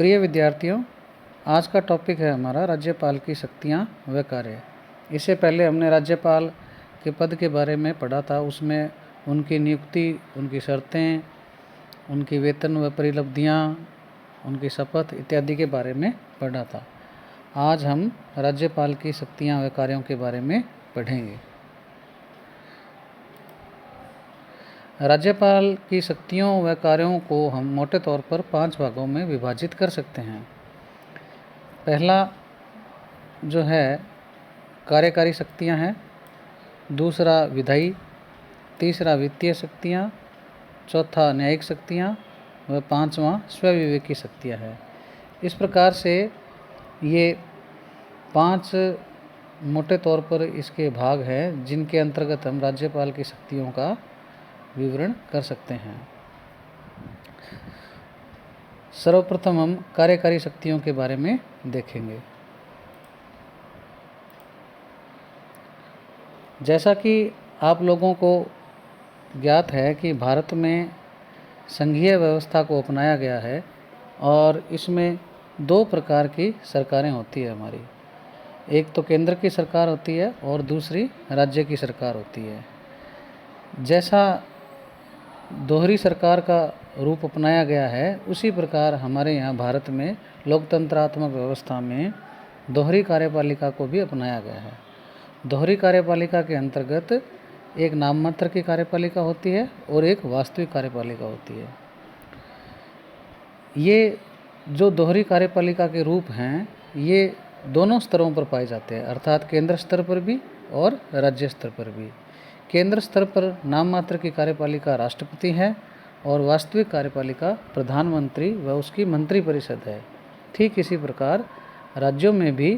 प्रिय विद्यार्थियों, आज का टॉपिक है हमारा राज्यपाल की शक्तियाँ व कार्य। इससे पहले हमने राज्यपाल के पद के बारे में पढ़ा था। उसमें उनकी नियुक्ति, उनकी शर्तें, उनकी वेतन व परिलब्धियाँ, उनकी शपथ इत्यादि के बारे में पढ़ा था। आज हम राज्यपाल की शक्तियाँ व कार्यों के बारे में पढ़ेंगे। राज्यपाल की शक्तियों व कार्यों को हम मोटे तौर पर 5 भागों में विभाजित कर सकते हैं। पहला जो है कार्यकारी शक्तियां हैं, दूसरा विधायी, तीसरा वित्तीय शक्तियां, चौथा न्यायिक शक्तियां व पांचवा स्वविवेकी शक्तियां हैं। इस प्रकार से ये 5 मोटे तौर पर इसके भाग हैं जिनके अंतर्गत हम राज्यपाल की शक्तियों का विवरण कर सकते हैं। सर्वप्रथम हम कार्यकारी शक्तियों के बारे में देखेंगे। जैसा कि आप लोगों को ज्ञात है कि भारत में संघीय व्यवस्था को अपनाया गया है और इसमें 2 प्रकार की सरकारें होती है हमारी। एक तो केंद्र की सरकार होती है और दूसरी राज्य की सरकार होती है। जैसा दोहरी सरकार का रूप अपनाया गया है, उसी प्रकार हमारे यहाँ भारत में लोकतंत्रात्मक व्यवस्था में दोहरी कार्यपालिका को भी अपनाया गया है। दोहरी कार्यपालिका के अंतर्गत एक नाम मात्र की कार्यपालिका होती है और एक वास्तविक कार्यपालिका होती है। ये जो दोहरी कार्यपालिका के रूप हैं, ये दोनों स्तरों पर पाए जाते हैं, अर्थात केंद्र स्तर पर भी और राज्य स्तर पर भी। केंद्र स्तर पर नाम मात्र की कार्यपालिका राष्ट्रपति है और वास्तविक कार्यपालिका प्रधानमंत्री व उसकी मंत्रिपरिषद है। ठीक इसी प्रकार राज्यों में भी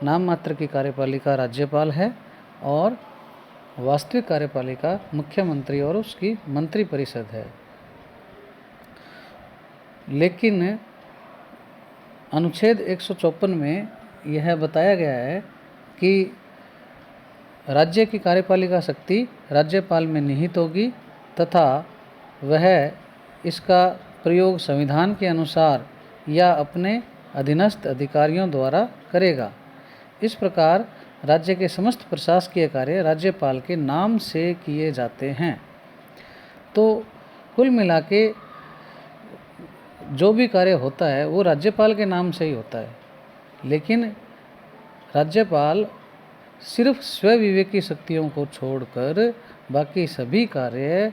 नाम मात्र की कार्यपालिका राज्यपाल है और वास्तविक कार्यपालिका मुख्यमंत्री और उसकी मंत्रिपरिषद है। लेकिन अनुच्छेद 154 में यह बताया गया है कि राज्य की कार्यपालिका शक्ति राज्यपाल में निहित होगी तथा वह इसका प्रयोग संविधान के अनुसार या अपने अधीनस्थ अधिकारियों द्वारा करेगा। इस प्रकार राज्य के समस्त प्रशासकीय कार्य राज्यपाल के नाम से किए जाते हैं। तो कुल मिला के जो भी कार्य होता है वो राज्यपाल के नाम से ही होता है, लेकिन राज्यपाल सिर्फ स्वविवेकी शक्तियों को छोड़कर बाकी सभी कार्य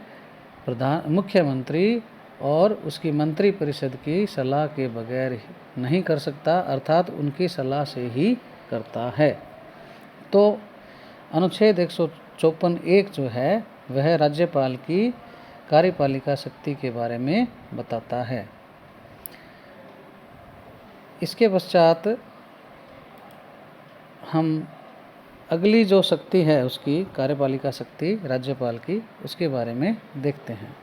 मुख्यमंत्री और उसकी मंत्रिपरिषद की सलाह के बगैर नहीं कर सकता, अर्थात उनकी सलाह से ही करता है। तो अनुच्छेद 154(1) जो है वह राज्यपाल की कार्यपालिका शक्ति के बारे में बताता है। इसके पश्चात हम अगली जो शक्ति है उसकी कार्यपालिका शक्ति राज्यपाल की, उसके बारे में देखते हैं।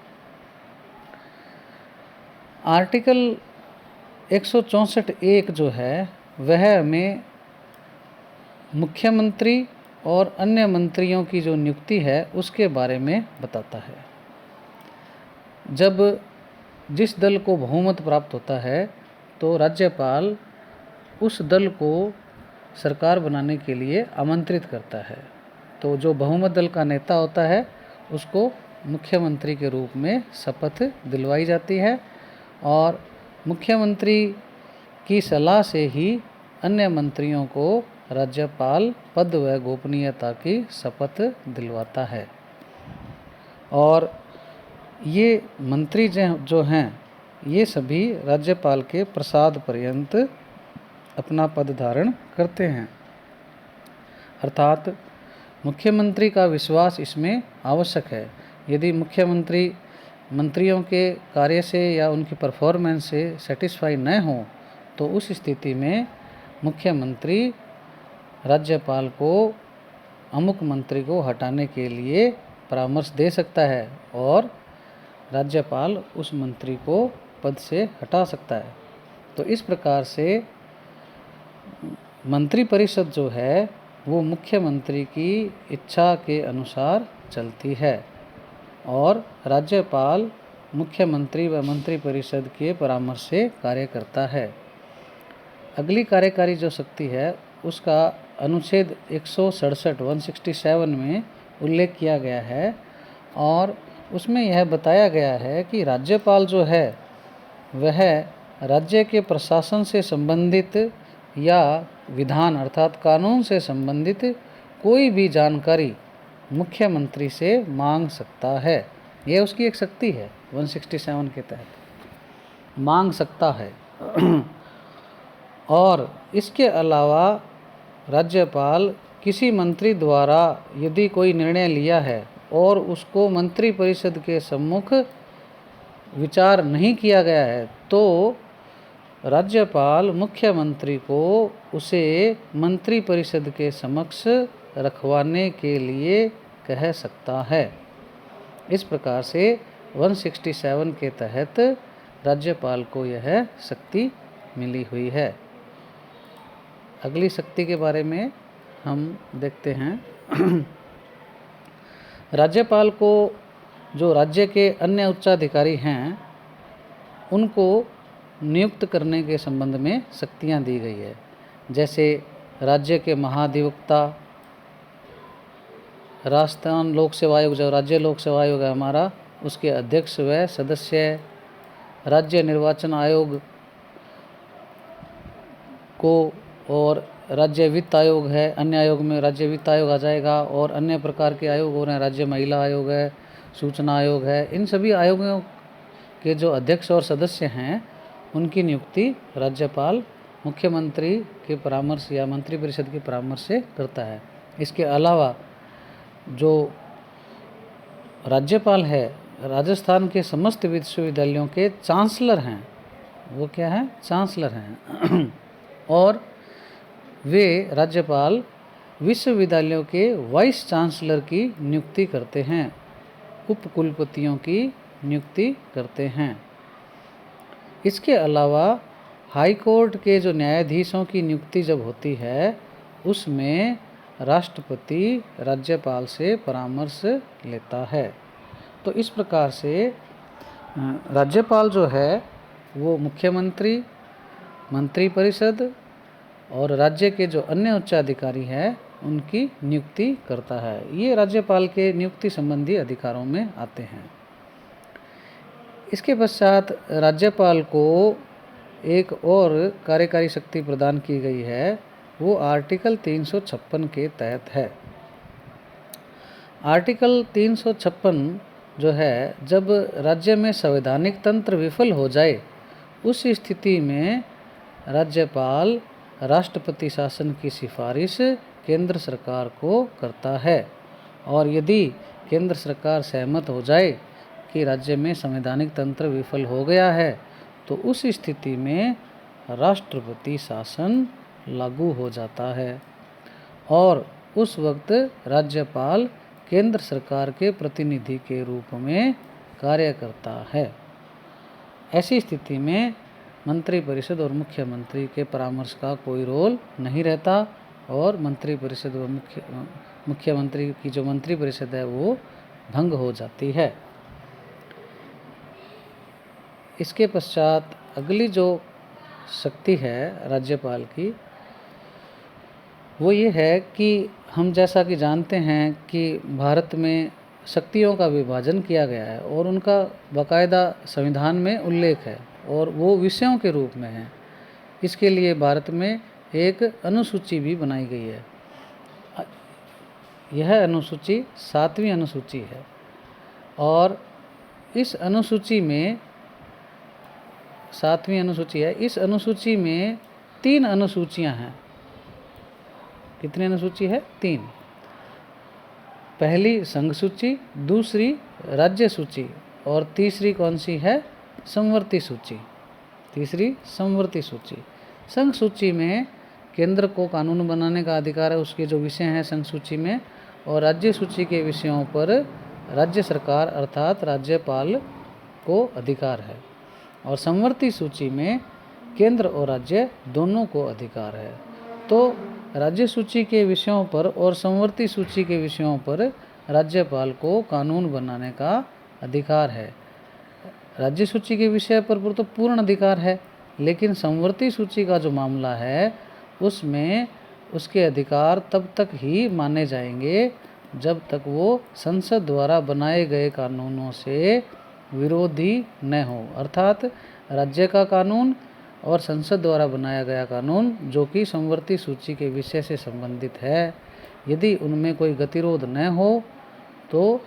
आर्टिकल 164(1) जो है वह हमें मुख्यमंत्री और अन्य मंत्रियों की जो नियुक्ति है उसके बारे में बताता है। जब जिस दल को बहुमत प्राप्त होता है तो राज्यपाल उस दल को सरकार बनाने के लिए आमंत्रित करता है। तो जो बहुमत दल का नेता होता है उसको मुख्यमंत्री के रूप में शपथ दिलवाई जाती है और मुख्यमंत्री की सलाह से ही अन्य मंत्रियों को राज्यपाल पद व गोपनीयता की शपथ दिलवाता है। और ये मंत्री जो हैं ये सभी राज्यपाल के प्रसाद पर्यंत अपना पद धारण करते हैं, अर्थात मुख्यमंत्री का विश्वास इसमें आवश्यक है। यदि मुख्यमंत्री मंत्रियों के कार्य से या उनकी परफॉर्मेंस से सेटिस्फाई न हो तो उस स्थिति में मुख्यमंत्री राज्यपाल को अमुक मंत्री को हटाने के लिए परामर्श दे सकता है और राज्यपाल उस मंत्री को पद से हटा सकता है। तो इस प्रकार से मंत्रिपरिषद जो है वो मुख्यमंत्री की इच्छा के अनुसार चलती है और राज्यपाल मुख्यमंत्री व मंत्रिपरिषद के परामर्श से कार्य करता है। अगली कार्यकारी जो शक्ति है उसका अनुच्छेद 167 में उल्लेख किया गया है और उसमें यह बताया गया है कि राज्यपाल जो है वह राज्य के प्रशासन से संबंधित या विधान अर्थात कानून से संबंधित कोई भी जानकारी मुख्यमंत्री से मांग सकता है। यह उसकी एक शक्ति है 167 के तहत मांग सकता है। और इसके अलावा राज्यपाल किसी मंत्री द्वारा यदि कोई निर्णय लिया है और उसको मंत्रिपरिषद के सम्मुख विचार नहीं किया गया है तो राज्यपाल मुख्यमंत्री को उसे मंत्रिपरिषद के समक्ष रखवाने के लिए कह सकता है। इस प्रकार से 167 के तहत राज्यपाल को यह शक्ति मिली हुई है। अगली शक्ति के बारे में हम देखते हैं। राज्यपाल को जो राज्य के अन्य उच्चाधिकारी हैं उनको नियुक्त करने के संबंध में शक्तियां दी गई है। जैसे राज्य के महाधिवक्ता, राजस्थान लोक सेवा आयोग जो राज्य लोक सेवा आयोग है हमारा, उसके अध्यक्ष व सदस्य, राज्य निर्वाचन आयोग को और राज्य वित्त आयोग है, अन्य आयोग में राज्य वित्त आयोग आ जाएगा और अन्य प्रकार के आयोग हो रहे हैं, राज्य महिला आयोग है, सूचना आयोग है। इन सभी आयोगों के जो अध्यक्ष और सदस्य हैं उनकी नियुक्ति राज्यपाल मुख्यमंत्री के परामर्श या मंत्रिपरिषद के परामर्श से करता है। इसके अलावा जो राज्यपाल है राजस्थान के समस्त विश्वविद्यालयों के चांसलर हैं, वो क्या है, चांसलर हैं। और वे राज्यपाल विश्वविद्यालयों के वाइस चांसलर की नियुक्ति करते हैं, उपकुलपतियों की नियुक्ति करते हैं। इसके अलावा हाई कोर्ट के जो न्यायाधीशों की नियुक्ति जब होती है उसमें राष्ट्रपति राज्यपाल से परामर्श लेता है। तो इस प्रकार से राज्यपाल जो है वो मुख्यमंत्री, मंत्रिपरिषद और राज्य के जो अन्य उच्चाधिकारी हैं उनकी नियुक्ति करता है। ये राज्यपाल के नियुक्ति संबंधी अधिकारों में आते हैं। इसके पश्चात राज्यपाल को एक और कार्यकारी शक्ति प्रदान की गई है, वो आर्टिकल 356 के तहत है। आर्टिकल 356 जो है, जब राज्य में संवैधानिक तंत्र विफल हो जाए उस स्थिति में राज्यपाल राष्ट्रपति शासन की सिफारिश केंद्र सरकार को करता है और यदि केंद्र सरकार सहमत हो जाए कि राज्य में संवैधानिक तंत्र विफल हो गया है तो उस स्थिति में राष्ट्रपति शासन लागू हो जाता है और उस वक्त राज्यपाल केंद्र सरकार के प्रतिनिधि के रूप में कार्य करता है। ऐसी स्थिति में मंत्रिपरिषद और मुख्यमंत्री के परामर्श का कोई रोल नहीं रहता और मंत्रिपरिषद व मुख्यमंत्री की जो मंत्रिपरिषद है वो भंग हो जाती है। इसके पश्चात अगली जो शक्ति है राज्यपाल की वो ये है कि हम जैसा कि जानते हैं कि भारत में शक्तियों का विभाजन किया गया है और उनका बाकायदा संविधान में उल्लेख है और वो विषयों के रूप में है। इसके लिए भारत में एक अनुसूची भी बनाई गई है। यह अनुसूची 7वीं अनुसूची है और इस अनुसूची में 7वीं अनुसूची है। इस अनुसूची में 3 अनुसूचियां हैं। कितनी अनुसूची है? 3। पहली संघ सूची, दूसरी राज्य सूची और तीसरी कौन सी है? समवर्ती सूची। तीसरी समवर्ती सूची। संघ सूची में केंद्र को कानून बनाने का अधिकार है, उसके जो विषय हैं संघ सूची में, और राज्य सूची के विषयों पर राज्य सरकार अर्थात राज्यपाल को अधिकार है। और समवर्ती सूची में केंद्र और राज्य दोनों को अधिकार है। तो राज्य सूची के विषयों पर और समवर्ती सूची के विषयों पर राज्यपाल को कानून बनाने का अधिकार है। राज्य सूची के विषय पर तो पूर्ण अधिकार है लेकिन समवर्ती सूची का जो मामला है उसमें उसके अधिकार तब तक ही माने जाएंगे जब तक वो संसद द्वारा बनाए गए कानूनों से विरोधी न हो। अर्थात राज्य का कानून और संसद द्वारा बनाया गया कानून जो कि समवर्ती सूची के विषय से संबंधित है, यदि उनमें कोई गतिरोध न हो तो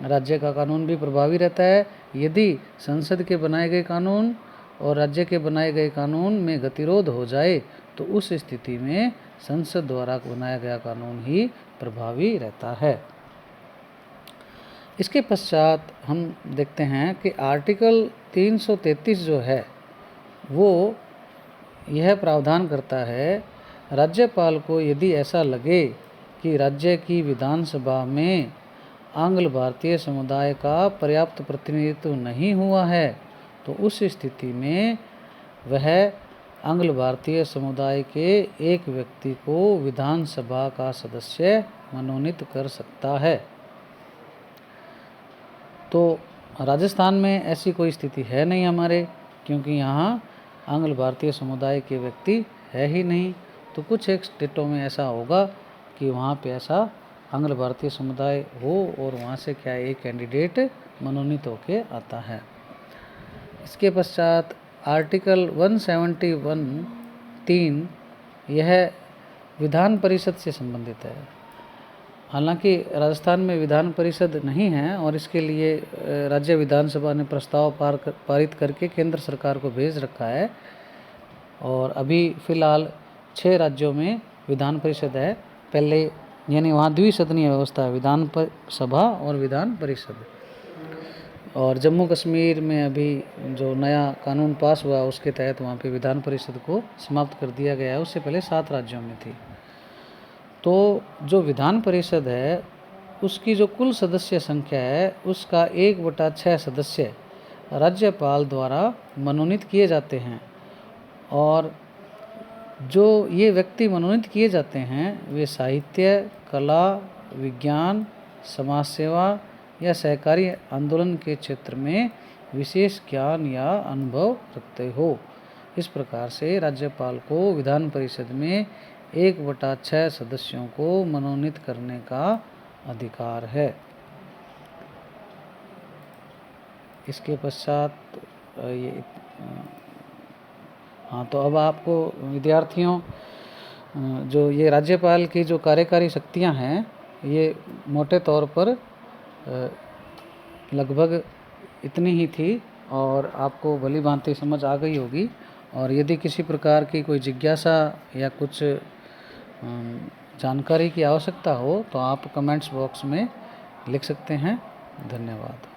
राज्य का कानून भी प्रभावी रहता है। यदि संसद के बनाए गए कानून और राज्य के बनाए गए कानून में गतिरोध हो जाए तो उस स्थिति में संसद द्वारा बनाया गया कानून ही प्रभावी रहता है। इसके पश्चात हम देखते हैं कि आर्टिकल 333 जो है वो यह प्रावधान करता है, राज्यपाल को यदि ऐसा लगे कि राज्य की विधानसभा में आंग्ल भारतीय समुदाय का पर्याप्त प्रतिनिधित्व नहीं हुआ है तो उस स्थिति में वह आंग्ल भारतीय समुदाय के एक व्यक्ति को विधानसभा का सदस्य मनोनीत कर सकता है। तो राजस्थान में ऐसी कोई स्थिति है नहीं हमारे, क्योंकि यहाँ आंग्ल भारतीय समुदाय के व्यक्ति है ही नहीं। तो कुछ एक स्टेटों में ऐसा होगा कि वहाँ पे ऐसा आंग्ल भारतीय समुदाय हो और वहाँ से क्या एक कैंडिडेट मनोनीत होके आता है। इसके पश्चात आर्टिकल 171(3) यह विधान परिषद से संबंधित है। हालांकि राजस्थान में विधान परिषद नहीं है और इसके लिए राज्य विधानसभा ने प्रस्ताव पारित करके केंद्र सरकार को भेज रखा है और अभी फ़िलहाल 6 राज्यों में विधान परिषद है। पहले यानी वहाँ द्विसदनीय व्यवस्था है, विधान सभा और विधान परिषद। और जम्मू कश्मीर में अभी जो नया कानून पास हुआ उसके तहत वहाँ पे विधान परिषद को समाप्त कर दिया गया है, उससे पहले 7 राज्यों में थी। तो जो विधान परिषद है उसकी जो कुल सदस्य संख्या है उसका 1/6 सदस्य राज्यपाल द्वारा मनोनीत किए जाते हैं और जो ये व्यक्ति मनोनीत किए जाते हैं वे साहित्य, कला, विज्ञान, समाज सेवा या सहकारी आंदोलन के क्षेत्र में विशेष ज्ञान या अनुभव रखते हो। इस प्रकार से राज्यपाल को विधान परिषद में 1/6 सदस्यों को मनोनीत करने का अधिकार है। इसके पश्चात ये तो अब आपको विद्यार्थियों जो ये राज्यपाल की जो कार्यकारी शक्तियां हैं ये मोटे तौर पर लगभग इतनी ही थी और आपको भली भांति समझ आ गई होगी। और यदि किसी प्रकार की कोई जिज्ञासा या कुछ जानकारी की आवश्यकता हो तो आप कमेंट्स बॉक्स में लिख सकते हैं। धन्यवाद।